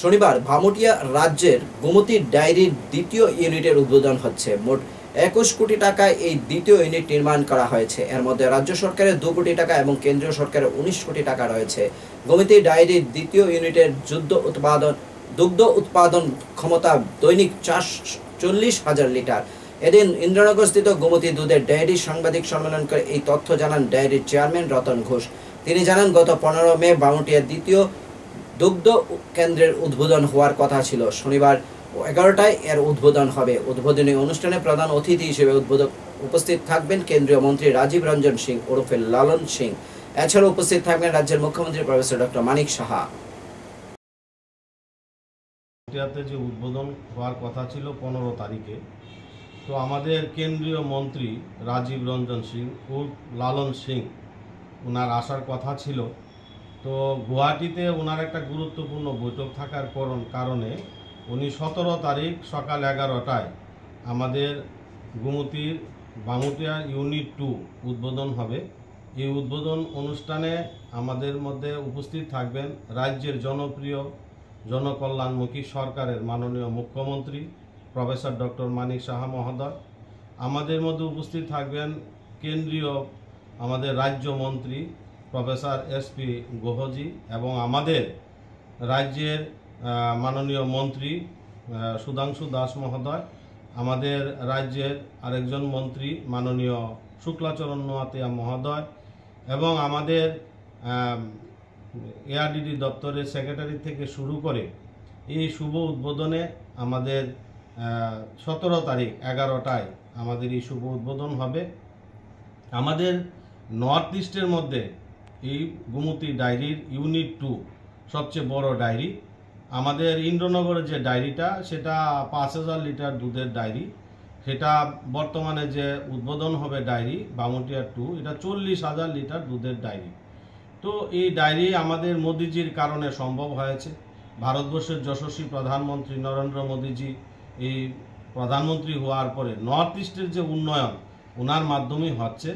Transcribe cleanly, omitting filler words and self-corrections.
শনিবার ভামুটিয়া রাজ্যের গোমতী ডায়েরির দ্বিতীয় ইউনিটের উদ্বোধন হচ্ছে। মোট 21 কোটি টাকায় এই দ্বিতীয় ইউনিট নির্মাণ করা হয়েছে। এর মধ্যে রাজ্য সরকারের 2 কোটি টাকা এবং কেন্দ্রীয় সরকারের 19 কোটি টাকা রয়েছে। গোমতী ডায়েরির দ্বিতীয় ইউনিটের দুগ্ধ উৎপাদন ক্ষমতা দৈনিক 40,000 লিটার। এদিন ইন্দ্রনগরস্থিত গোমতী দুধের ডায়েরি সাংবাদিক সম্মেলন করে এই তথ্য জানান ডায়েরির চেয়ারম্যান রতন ঘোষ। তিনি জানান, গত 15 মে ভামুটিয়ার দ্বিতীয় দুগ্ধ কেন্দ্রের উদ্বোধন হওয়ার কথা ছিল। শনিবার 11টায় এর উদ্বোধন হবে। উদ্বোধনী অনুষ্ঠানে প্রধান অতিথি হিসেবে উপস্থিত থাকবেন কেন্দ্রীয় মন্ত্রী রাজীব রঞ্জন সিং ওরফে লালন সিং। এছাড়াও উপস্থিত থাকবেন রাজ্যের মুখ্যমন্ত্রী প্রফেসর ডক্টর মানিক সাহা। যে উদ্বোধন হওয়ার কথা ছিল 15 তারিখে, তো আমাদের কেন্দ্রীয় মন্ত্রী রাজীব রঞ্জন সিং ও লালন সিং ওনার আসার কথা ছিল। তো গুয়াহাটিতে ওনার একটা গুরুত্বপূর্ণ বৈঠক থাকার কারণে উনি 17 তারিখ সকাল 11টায় আমাদের গোমতীর ভামুটিয়া ইউনিট 2 উদ্বোধন হবে। এই উদ্বোধন অনুষ্ঠানে আমাদের মধ্যে উপস্থিত থাকবেন রাজ্যের জনপ্রিয় জনকল্যাণমুখী সরকারের মাননীয় মুখ্যমন্ত্রী প্রফেসর ডক্টর মানিক সাহা মহোদয়। আমাদের মধ্যে উপস্থিত থাকবেন কেন্দ্রীয় আমাদের রাজ্য মন্ত্রী প্রফেসর এসপি গোহজি এবং আমাদের রাজ্যের মাননীয় মন্ত্রী সুধাংশু দাস মহোদয়, আমাদের রাজ্যের আরেকজন মন্ত্রী মাননীয় শুক্লাচরণ নোয়াতিয়া মহোদয় এবং আমাদের এআরডিডি দপ্তরের সেক্রেটারি থেকে শুরু করে এই শুভ উদ্বোধনে আমাদের 17 তারিখ 11টায় আমাদের এই শুভ উদ্বোধন হবে। আমাদের নর্থ ইস্টের মধ্যে এই গোমতী ডায়েরির ইউনিট 2 সবচেয়ে বড় ডায়েরি। আমাদের ইন্দ্রনগরের যে ডায়েরিটা সেটা 5,000 লিটার দুধের ডায়েরি, সেটা বর্তমানে যে উদ্বোধন হবে ডায়েরি ভামুটিয়া 2, এটা 40,000 লিটার দুধের ডায়েরি। তো এই ডায়েরি আমাদের মোদিজির কারণে সম্ভব হয়েছে। ভারতবর্ষের যশস্বী প্রধানমন্ত্রী নরেন্দ্র মোদিজি এই প্রধানমন্ত্রী হওয়ার পরে নর্থ ইস্টের যে উন্নয়ন ওনার মাধ্যমেই হচ্ছে।